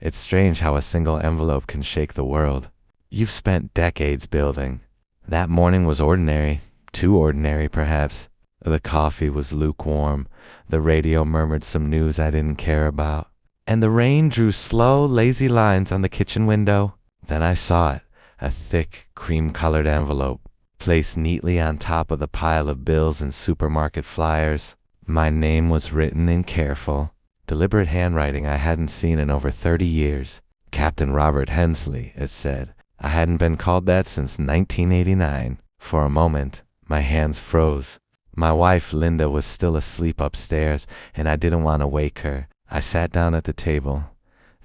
It's strange how a single envelope can shake the world you've spent decades building. That morning was ordinary, too ordinary perhaps. The coffee was lukewarm, the radio murmured some news I didn't care about, and the rain drew slow, lazy lines on the kitchen window. Then I saw it, a thick, cream-colored envelope, placed neatly on top of the pile of bills and supermarket flyers. My name was written in careful, deliberate handwriting I hadn't seen in over 30 years. Captain Robert Hensley, it said. I hadn't been called that since 1989. For a moment, my hands froze. My wife, Linda, was still asleep upstairs, and I didn't want to wake her. I sat down at the table,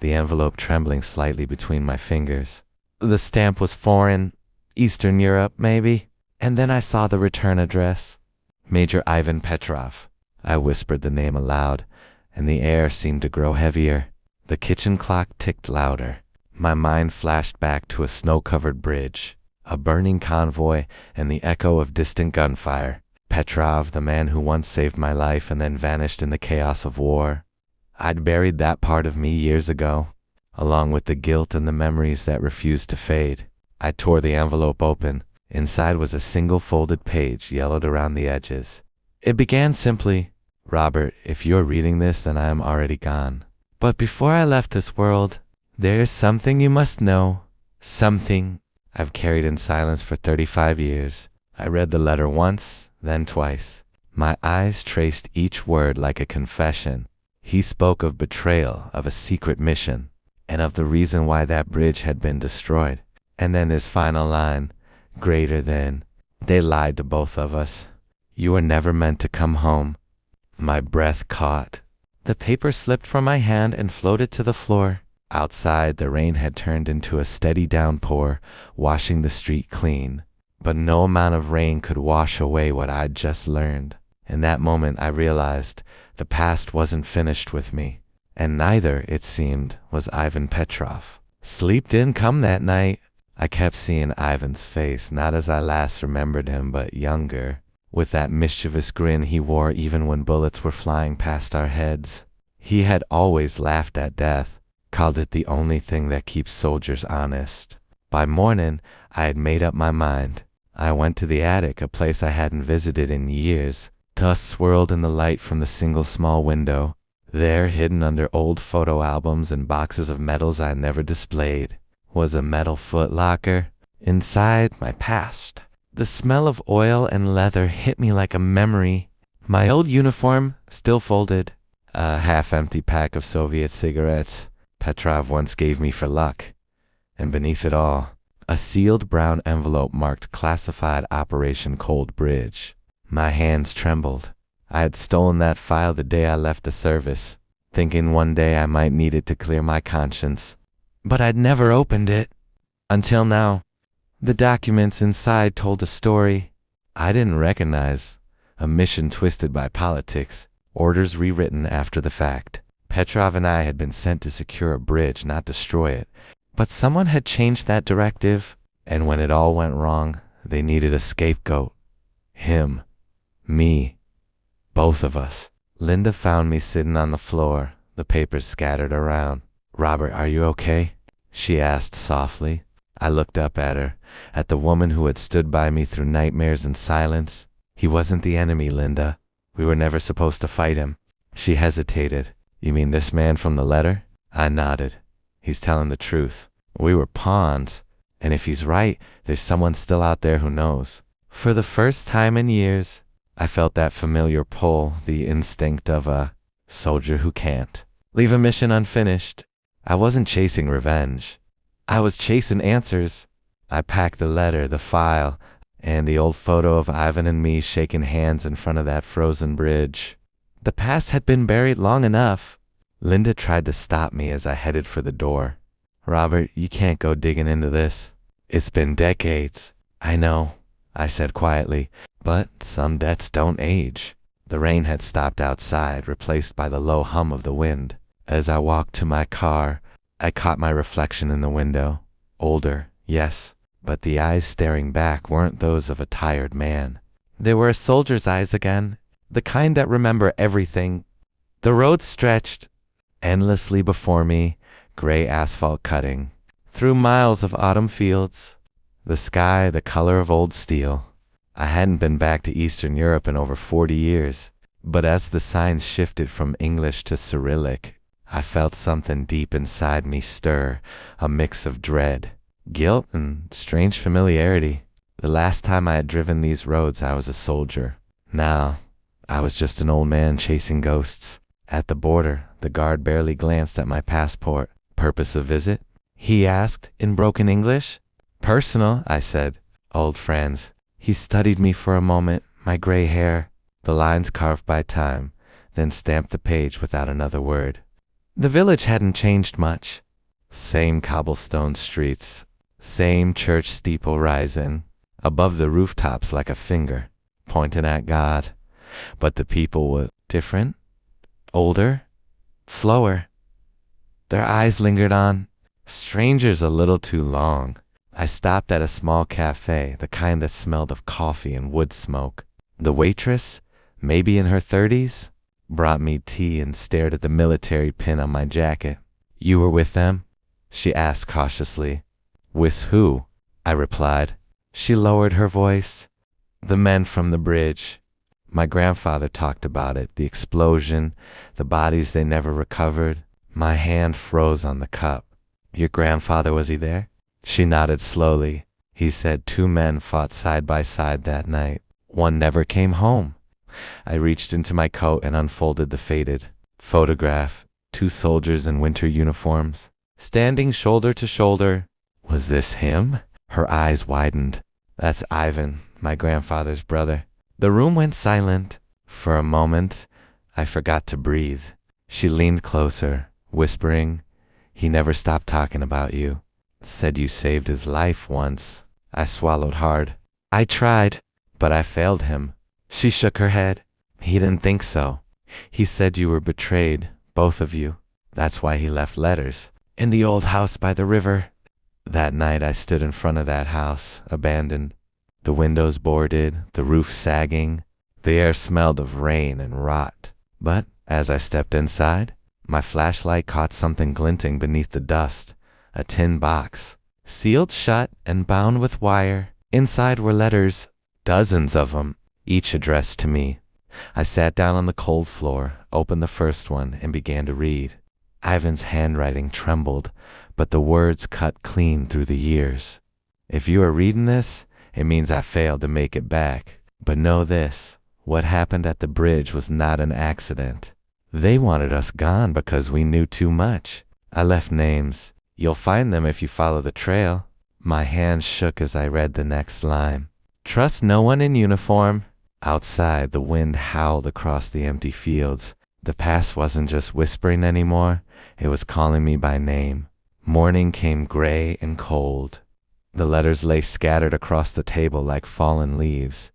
the envelope trembling slightly between my fingers. The stamp was foreign, Eastern Europe, maybe. And then I saw the return address. Major Ivan Petrov. I whispered the name aloud, and the air seemed to grow heavier. The kitchen clock ticked louder. My mind flashed back to a snow-covered bridge, a burning convoy, and the echo of distant gunfire. Petrov, the man who once saved my life and then vanished in the chaos of war. I'd buried that part of me years ago, along with the guilt and the memories that refused to fade. I tore the envelope open. Inside was a single folded page, yellowed around the edges. It began simply, "Robert, if you're reading this, then I am already gone. But before I left this world, there is something you must know. Something I've carried in silence for 35 years. I read the letter once, then twice. My eyes traced each word like a confession. He spoke of betrayal, of a secret mission, and of the reason why that bridge had been destroyed. And then his final line, greater than, they lied to both of us. You were never meant to come home." My breath caught. The paper slipped from my hand and floated to the floor. Outside, the rain had turned into a steady downpour, washing the street clean. But no amount of rain could wash away what I'd just learned. In that moment, I realized the past wasn't finished with me, and neither, it seemed, was Ivan Petrov. Sleep didn't come that night. I kept seeing Ivan's face, not as I last remembered him, but younger, with that mischievous grin he wore even when bullets were flying past our heads. He had always laughed at death, called it the only thing that keeps soldiers honest. By morning, I had made up my mind. I went to the attic, a place I hadn't visited in years. Dust swirled in the light from the single small window. There, hidden under old photo albums and boxes of medals I never displayed, was a metal footlocker. Inside, my past. The smell of oil and leather hit me like a memory. My old uniform, still folded. A half-empty pack of Soviet cigarettes Petrov once gave me for luck. And beneath it all, a sealed brown envelope marked Classified Operation Cold Bridge. My hands trembled. I had stolen that file the day I left the service, thinking one day I might need it to clear my conscience. But I'd never opened it. Until now. The documents inside told a story I didn't recognize. A mission twisted by politics. Orders rewritten after the fact. Petrov and I had been sent to secure a bridge, not destroy it. But someone had changed that directive, and when it all went wrong, they needed a scapegoat. Him. Me. Both of us. Linda found me sitting on the floor, the papers scattered around. "Robert, are you okay?" she asked softly. I looked up at her, at the woman who had stood by me through nightmares and silence. "He wasn't the enemy, Linda. We were never supposed to fight him." She hesitated. "You mean this man from the letter?" I nodded. "He's telling the truth. We were pawns, and if he's right, there's someone still out there who knows." For the first time in years, I felt that familiar pull, the instinct of a soldier who can't leave a mission unfinished. I wasn't chasing revenge. I was chasing answers. I packed the letter, the file, and the old photo of Ivan and me shaking hands in front of that frozen bridge. The past had been buried long enough. Linda tried to stop me as I headed for the door. "Robert, you can't go digging into this. It's been decades." "I know," I said quietly, "but some debts don't age." The rain had stopped outside, replaced by the low hum of the wind. As I walked to my car, I caught my reflection in the window. Older, yes, but the eyes staring back weren't those of a tired man. They were a soldier's eyes again, the kind that remember everything. The road stretched endlessly before me, gray asphalt cutting, through miles of autumn fields, the sky the color of old steel. I hadn't been back to Eastern Europe in over 40 years, but as the signs shifted from English to Cyrillic, I felt something deep inside me stir, a mix of dread, guilt, and strange familiarity. The last time I had driven these roads, I was a soldier. Now, I was just an old man chasing ghosts. At the border, the guard barely glanced at my passport. Purpose of visit? He asked in broken English. Personal, I said. Old friends. He studied me for a moment, my gray hair, the lines carved by time, then stamped the page without another word. The village hadn't changed much. Same cobblestone streets, same church steeple rising, above the rooftops like a finger, pointing at God. But the people were different, older, slower. Their eyes lingered on strangers a little too long. I stopped at a small cafe, the kind that smelled of coffee and wood smoke. The waitress, maybe in her 30s, brought me tea and stared at the military pin on my jacket. You were with them? She asked cautiously. With who? I replied. She lowered her voice. The men from the bridge. My grandfather talked about it, the explosion, the bodies they never recovered. My hand froze on the cup. Your grandfather, was he there? She nodded slowly. He said 2 men fought side by side that night. One never came home. I reached into my coat and unfolded the faded photograph. 2 soldiers in winter uniforms, standing shoulder to shoulder. Was this him? Her eyes widened. That's Ivan, my grandfather's brother. The room went silent. For a moment, I forgot to breathe. She leaned closer, whispering, He never stopped talking about you. Said you saved his life once. I swallowed hard. I tried, but I failed him. She shook her head. He didn't think so. He said you were betrayed, both of you. That's why he left letters. In the old house by the river. That night I stood in front of that house, abandoned. The windows boarded, the roof sagging. The air smelled of rain and rot. But as I stepped inside, my flashlight caught something glinting beneath the dust. A tin box, sealed shut and bound with wire. Inside were letters, dozens of them, each addressed to me. I sat down on the cold floor, opened the first one, and began to read. Ivan's handwriting trembled, but the words cut clean through the years. If you are reading this, it means I failed to make it back. But know this, what happened at the bridge was not an accident. They wanted us gone because we knew too much. I left names. You'll find them if you follow the trail. My hand shook as I read the next line. Trust no one in uniform. Outside, the wind howled across the empty fields. The past wasn't just whispering anymore. It was calling me by name. Morning came gray and cold. The letters lay scattered across the table like fallen leaves,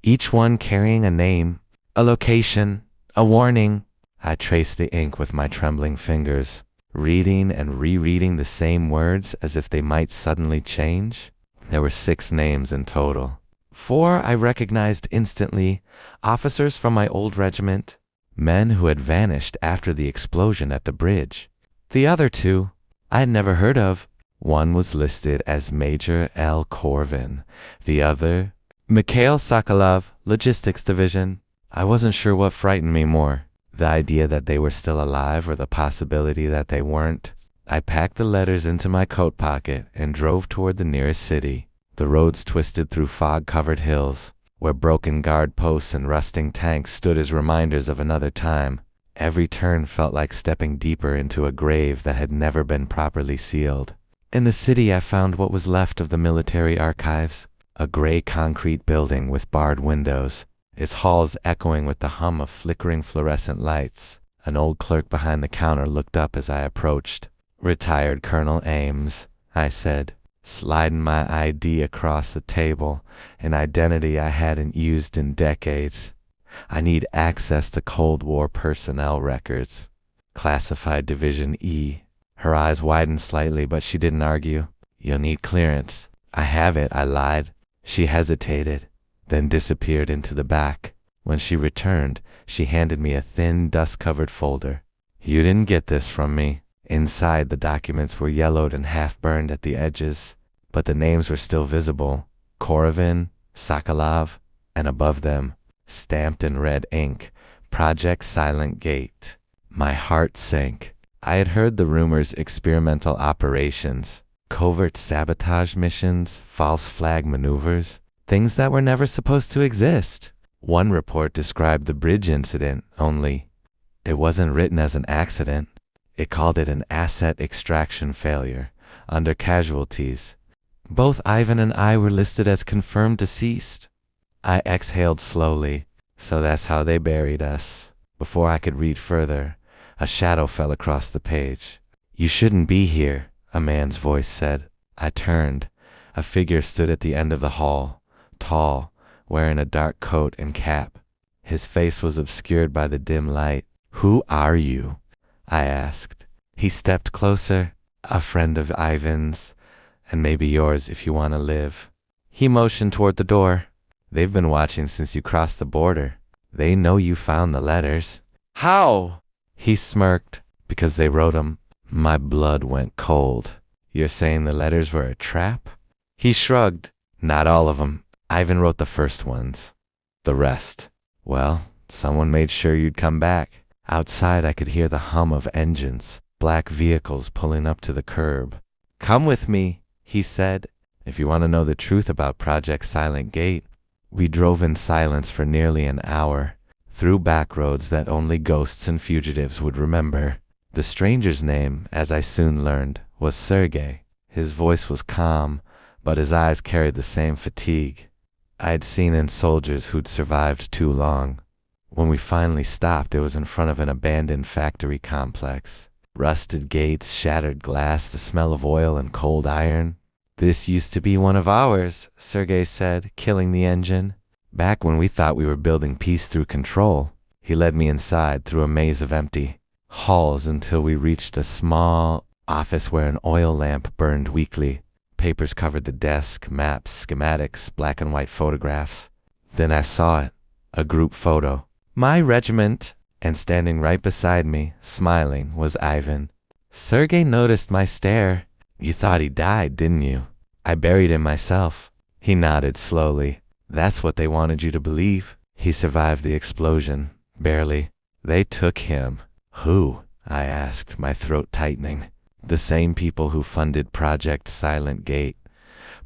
each one carrying a name, a location, a warning. I traced the ink with my trembling fingers, reading and rereading the same words as if they might suddenly change. There were 6 names in total. 4 I recognized instantly, officers from my old regiment, men who had vanished after the explosion at the bridge. The other 2 I had never heard of. One was listed as Major L. Corvin, the other, Mikhail Sokolov, Logistics Division. I wasn't sure what frightened me more, the idea that they were still alive or the possibility that they weren't. I packed the letters into my coat pocket and drove toward the nearest city. The roads twisted through fog-covered hills, where broken guard posts and rusting tanks stood as reminders of another time. Every turn felt like stepping deeper into a grave that had never been properly sealed. In the city, I found what was left of the military archives, a gray concrete building with barred windows, its halls echoing with the hum of flickering fluorescent lights. An old clerk behind the counter looked up as I approached. Retired Colonel Ames, I said, sliding my ID across the table, an identity I hadn't used in decades. I need access to Cold War personnel records. Classified Division E. Her eyes widened slightly, but she didn't argue. You'll need clearance. I have it, I lied. She hesitated, then disappeared into the back. When she returned, she handed me a thin, dust-covered folder. You didn't get this from me. Inside, the documents were yellowed and half-burned at the edges, but the names were still visible: Korovin, Sokolov, and above them, stamped in red ink, Project Silent Gate. My heart sank. I had heard the rumors: experimental operations, covert sabotage missions, false flag maneuvers, things that were never supposed to exist. One report described the bridge incident, only it wasn't written as an accident. It called it an asset extraction failure, under casualties. Both Ivan and I were listed as confirmed deceased. I exhaled slowly. So that's how they buried us. Before I could read further, a shadow fell across the page. "You shouldn't be here," a man's voice said. I turned. A figure stood at the end of the hall, tall, wearing a dark coat and cap. His face was obscured by the dim light. "Who are you?" I asked. He stepped closer. "A friend of Ivan's, and maybe yours if you want to live." He motioned toward the door. "They've been watching since you crossed the border. They know you found the letters." "How?" He smirked. "Because they wrote 'em." My blood went cold. "You're saying the letters were a trap?" He shrugged. "Not all of 'em. Ivan wrote the first ones. The rest, well, someone made sure you'd come back." Outside, I could hear the hum of engines, black vehicles pulling up to the curb. "Come with me," he said, "if you want to know the truth about Project Silent Gate." We drove in silence for nearly an hour, through back roads that only ghosts and fugitives would remember. The stranger's name, as I soon learned, was Sergei. His voice was calm, but his eyes carried the same fatigue I'd seen in soldiers who'd survived too long. When we finally stopped, it was in front of an abandoned factory complex. Rusted gates, shattered glass, the smell of oil and cold iron. "This used to be one of ours," Sergei said, killing the engine. "Back when we thought we were building peace through control." He led me inside through a maze of empty halls until we reached a small office where an oil lamp burned weakly. Papers covered the desk, maps, schematics, black and white photographs. Then I saw it, a group photo. My regiment, and standing right beside me, smiling, was Ivan. Sergei noticed my stare. "You thought he died, didn't you? I buried him myself." He nodded slowly. "That's what they wanted you to believe. He survived the explosion, barely. They took him." "Who?" I asked, my throat tightening. "The same people who funded Project Silent Gate.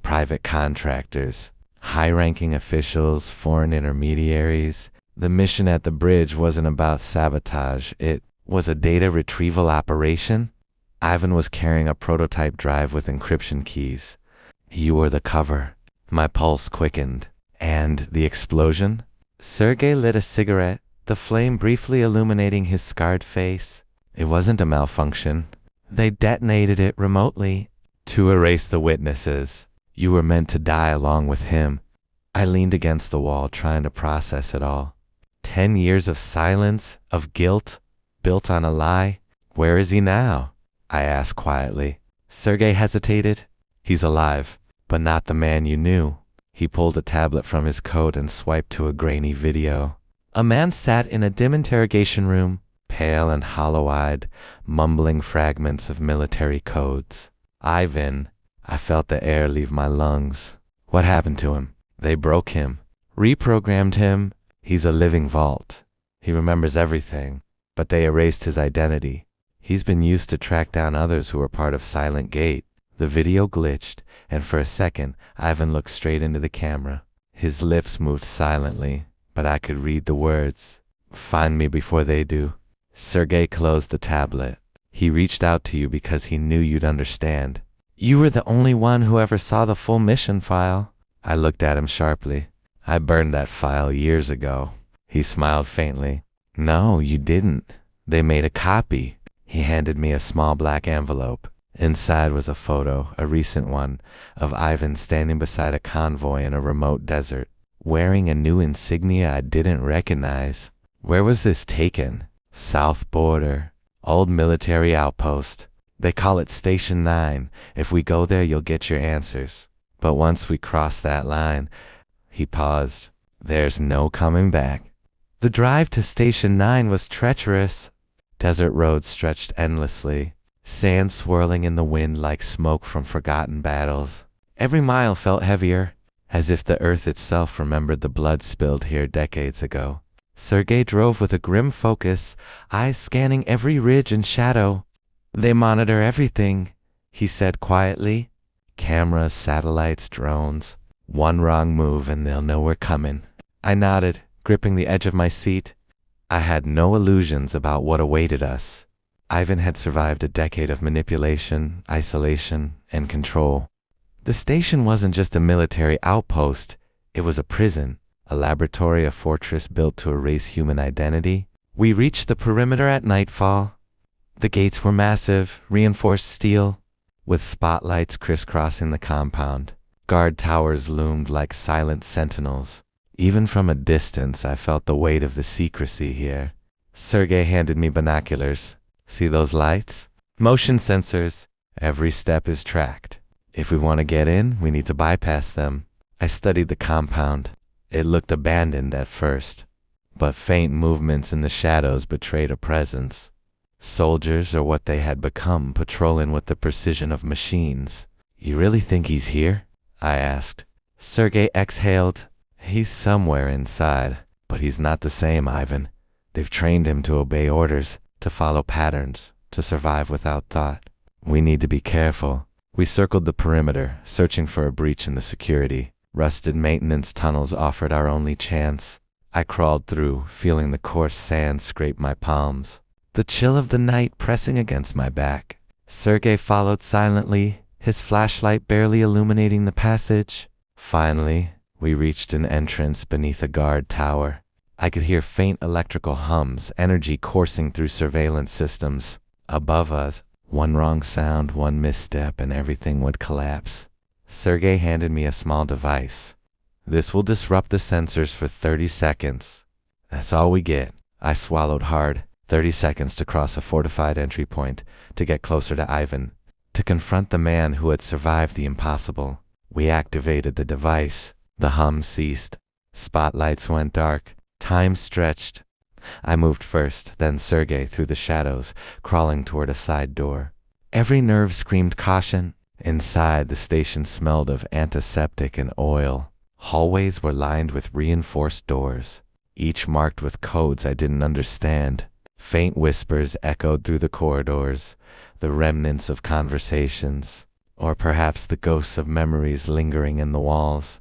Private contractors, high-ranking officials, foreign intermediaries. The mission at the bridge wasn't about sabotage. It was a data retrieval operation." Ivan was carrying a prototype drive with encryption keys. "You were the cover." My pulse quickened. "And the explosion?" Sergei lit a cigarette, the flame briefly illuminating his scarred face. "It wasn't a malfunction. They detonated it remotely to erase the witnesses. You were meant to die along with him." I leaned against the wall, trying to process it all. 10 years of silence, of guilt, built on a lie. "Where is he now?" I asked quietly. Sergei hesitated. "He's alive, but not the man you knew." He pulled a tablet from his coat and swiped to a grainy video. A man sat in a dim interrogation room, pale and hollow-eyed, mumbling fragments of military codes. "Ivan." I felt the air leave my lungs. "What happened to him?" "They broke him, reprogrammed him. He's a living vault. He remembers everything, but they erased his identity. He's been used to track down others who were part of Silent Gate." The video glitched, and for a second, Ivan looked straight into the camera. His lips moved silently, but I could read the words. "Find me before they do." Sergei closed the tablet. "He reached out to you because he knew you'd understand. You were the only one who ever saw the full mission file." I looked at him sharply. "I burned that file years ago." He smiled faintly. "No, you didn't. They made a copy." He handed me a small black envelope. Inside was a photo, a recent one, of Ivan standing beside a convoy in a remote desert, wearing a new insignia I didn't recognize. Where was this taken? South border. Old military outpost. They call it Station 9. If we go there, you'll get your answers. But once we cross that line... He paused. "There's no coming back." The drive to Station 9 was treacherous. Desert roads stretched endlessly. sand swirling in the wind like smoke from forgotten battles. Every mile felt heavier, as if the earth itself remembered the blood spilled here decades ago. Sergei drove with a grim focus, eyes scanning every ridge and shadow. "They monitor everything," he said quietly. "Cameras, satellites, drones. One wrong move and they'll know we're coming." I nodded, gripping the edge of my seat. I had no illusions about what awaited us. Ivan had survived a decade of manipulation, isolation, and control. The station wasn't just a military outpost, it was a prison, a laboratory, a fortress built to erase human identity. We reached the perimeter at nightfall. The gates were massive, reinforced steel, with spotlights crisscrossing the compound. Guard towers loomed like silent sentinels. Even from a distance, I felt the weight of the secrecy here. Sergei handed me binoculars. "See those lights? Motion sensors. Every step is tracked. If we want to get in, we need to bypass them." I studied the compound. It looked abandoned at first, but faint movements in the shadows betrayed a presence. Soldiers, or what they had become, patrolling with the precision of machines. "You really think he's here?" I asked. Sergei exhaled. "He's somewhere inside, but he's not the same, Ivan. They've trained him to obey orders, to follow patterns, to survive without thought. We need to be careful." We circled the perimeter, searching for a breach in the security. Rusted maintenance tunnels offered our only chance. I crawled through, feeling the coarse sand scrape my palms, the chill of the night pressing against my back. Sergei followed silently, his flashlight barely illuminating the passage. Finally, we reached an entrance beneath a guard tower. I could hear faint electrical hums, energy coursing through surveillance systems. Above us, one wrong sound, one misstep, and everything would collapse. Sergei handed me a small device. "This will disrupt the sensors for 30 seconds. That's all we get." I swallowed hard. 30 seconds to cross a fortified entry point, to get closer to Ivan, to confront the man who had survived the impossible. We activated the device. The hum ceased. Spotlights went dark. Time stretched. I moved first, then Sergei through the shadows, crawling toward a side door. Every nerve screamed caution. Inside, the station smelled of antiseptic and oil. Hallways were lined with reinforced doors, each marked with codes I didn't understand. Faint whispers echoed through the corridors, the remnants of conversations, or perhaps the ghosts of memories lingering in the walls.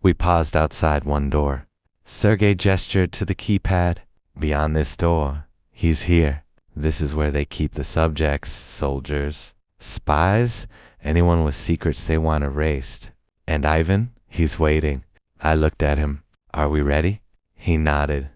We paused outside one door. Sergei gestured to the keypad. "Beyond this door, he's here. This is where they keep the subjects, soldiers, spies, anyone with secrets they want erased. And Ivan, he's waiting." I looked at him. "Are we ready?" He nodded.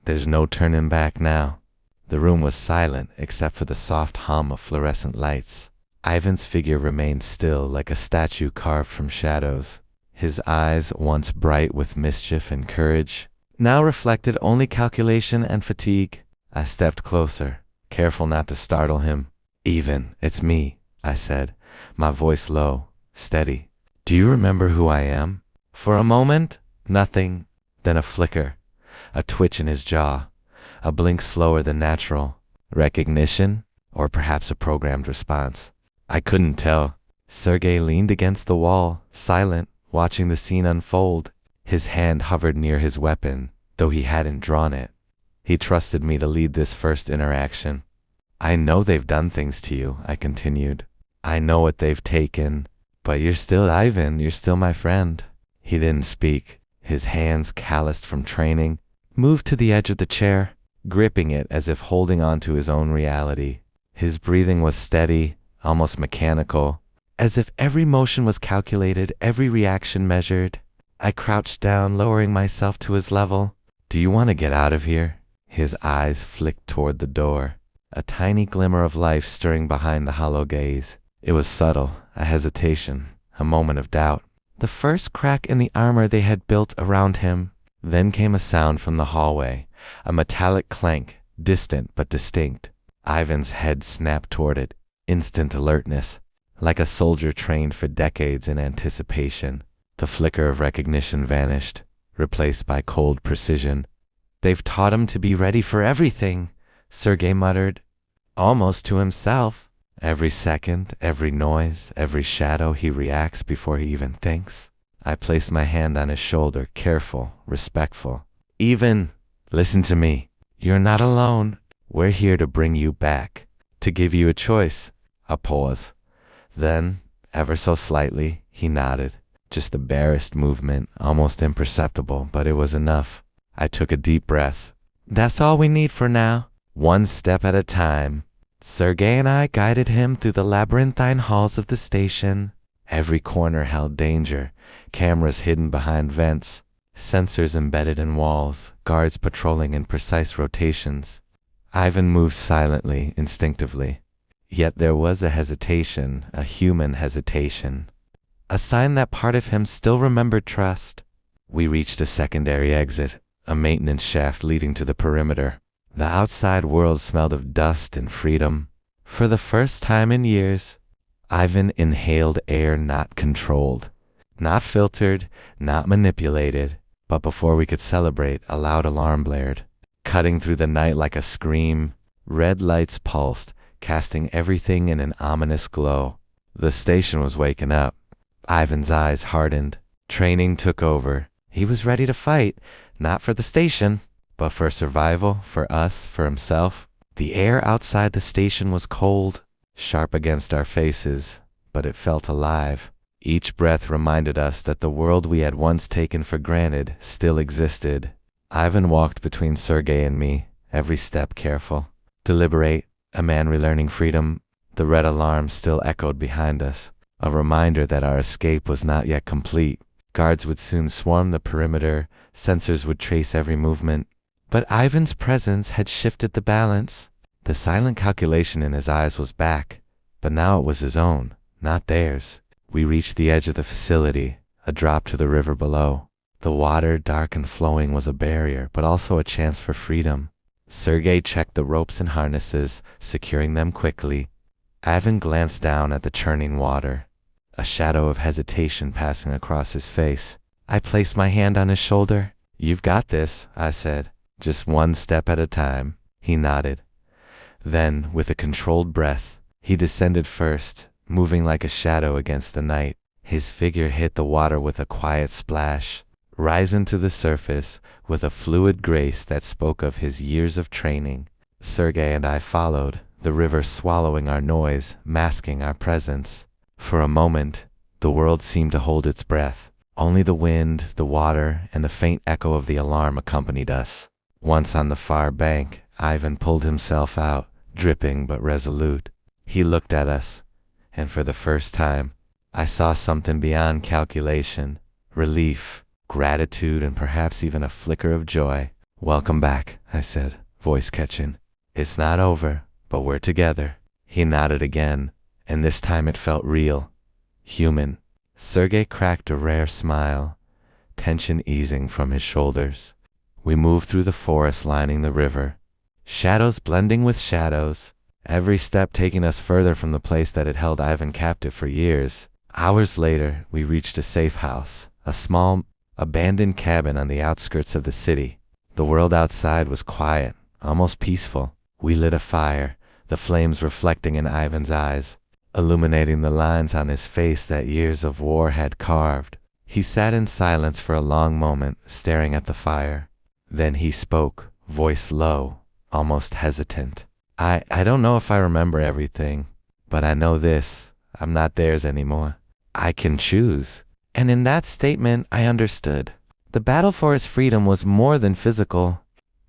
"There's no turning back now." The room was silent except for the soft hum of fluorescent lights. Ivan's figure remained still like a statue carved from shadows. His eyes, once bright with mischief and courage, now reflected only calculation and fatigue. I stepped closer, careful not to startle him. "Ivan, it's me," I said, my voice low, steady. "Do you remember who I am?" For a moment, nothing, then a flicker, a twitch in his jaw, a blink slower than natural. Recognition, or perhaps a programmed response. I couldn't tell. Sergei leaned against the wall, silent, watching the scene unfold. His hand hovered near his weapon, though he hadn't drawn it. He trusted me to lead this first interaction. "I know they've done things to you," I continued. "I know what they've taken, but you're still Ivan, you're still my friend." He didn't speak. His hands, calloused from training, moved to the edge of the chair, gripping it as if holding on to his own reality. His breathing was steady, almost mechanical, as if every motion was calculated, every reaction measured. I crouched down, lowering myself to his level. "Do you want to get out of here?" His eyes flicked toward the door, a tiny glimmer of life stirring behind the hollow gaze. It was subtle, a hesitation, a moment of doubt. The first crack in the armor they had built around him. Then came a sound from the hallway, a metallic clank, distant but distinct. Ivan's head snapped toward it, instant alertness, like a soldier trained for decades in anticipation. The flicker of recognition vanished, replaced by cold precision. "They've taught him to be ready for everything," Sergei muttered, almost to himself. Every second, every noise, every shadow, he reacts before he even thinks. I place my hand on his shoulder, careful, respectful. Listen to me. You're not alone. We're here to bring you back, to give you a choice. A pause. Then, ever so slightly, he nodded. Just a barest movement, almost imperceptible, but it was enough. I took a deep breath. That's all we need for now. One step at a time. Sergei and I guided him through the labyrinthine halls of the station. Every corner held danger, cameras hidden behind vents, sensors embedded in walls, guards patrolling in precise rotations. Ivan moved silently, instinctively. Yet there was a hesitation, a human hesitation. A sign that part of him still remembered trust. We reached a secondary exit, a maintenance shaft leading to the perimeter. The outside world smelled of dust and freedom. For the first time in years, Ivan inhaled air not controlled, not filtered, not manipulated. But before we could celebrate, a loud alarm blared, cutting through the night like a scream. Red lights pulsed, casting everything in an ominous glow. The station was waking up. Ivan's eyes hardened. Training took over. He was ready to fight, not for the station, but for survival, for us, for himself. The air outside the station was cold, sharp against our faces, but it felt alive. Each breath reminded us that the world we had once taken for granted still existed. Ivan walked between Sergei and me, every step careful, deliberate, a man relearning freedom. The red alarm still echoed behind us, a reminder that our escape was not yet complete. Guards would soon swarm the perimeter, sensors would trace every movement. But Ivan's presence had shifted the balance. The silent calculation in his eyes was back, but now it was his own, not theirs. We reached the edge of the facility, a drop to the river below. The water, dark and flowing, was a barrier, but also a chance for freedom. Sergei checked the ropes and harnesses, securing them quickly. Ivan glanced down at the churning water, a shadow of hesitation passing across his face. I placed my hand on his shoulder. You've got this, I said. Just one step at a time. He nodded. Then, with a controlled breath, he descended first, moving like a shadow against the night. His figure hit the water with a quiet splash, rising to the surface with a fluid grace that spoke of his years of training. Sergei and I followed, the river swallowing our noise, masking our presence. For a moment, the world seemed to hold its breath. Only the wind, the water, and the faint echo of the alarm accompanied us. Once on the far bank, Ivan pulled himself out, dripping but resolute. He looked at us, and for the first time, I saw something beyond calculation, relief, gratitude, and perhaps even a flicker of joy. Welcome back, I said, voice catching. It's not over, but we're together. He nodded again, and this time it felt real, human. Sergei cracked a rare smile, tension easing from his shoulders. We moved through the forest lining the river, shadows blending with shadows, every step taking us further from the place that had held Ivan captive for years. Hours later, we reached a safe house, a small, abandoned cabin on the outskirts of the city. The world outside was quiet, almost peaceful. We lit a fire, the flames reflecting in Ivan's eyes, illuminating the lines on his face that years of war had carved. He sat in silence for a long moment, staring at the fire. Then he spoke, voice low, almost hesitant. I don't know if I remember everything, but I know this, I'm not theirs anymore. I can choose. And in that statement, I understood. The battle for his freedom was more than physical.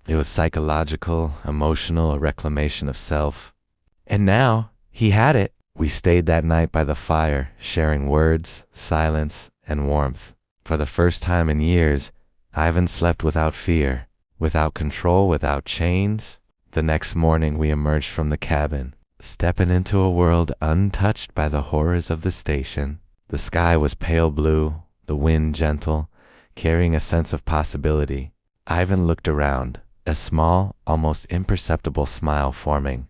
It was psychological, emotional, a reclamation of self. And now, he had it. We stayed that night by the fire, sharing words, silence, and warmth. For the first time in years, Ivan slept without fear, without control, without chains. The next morning we emerged from the cabin, stepping into a world untouched by the horrors of the station. The sky was pale blue, the wind gentle, carrying a sense of possibility. Ivan looked around, a small, almost imperceptible smile forming.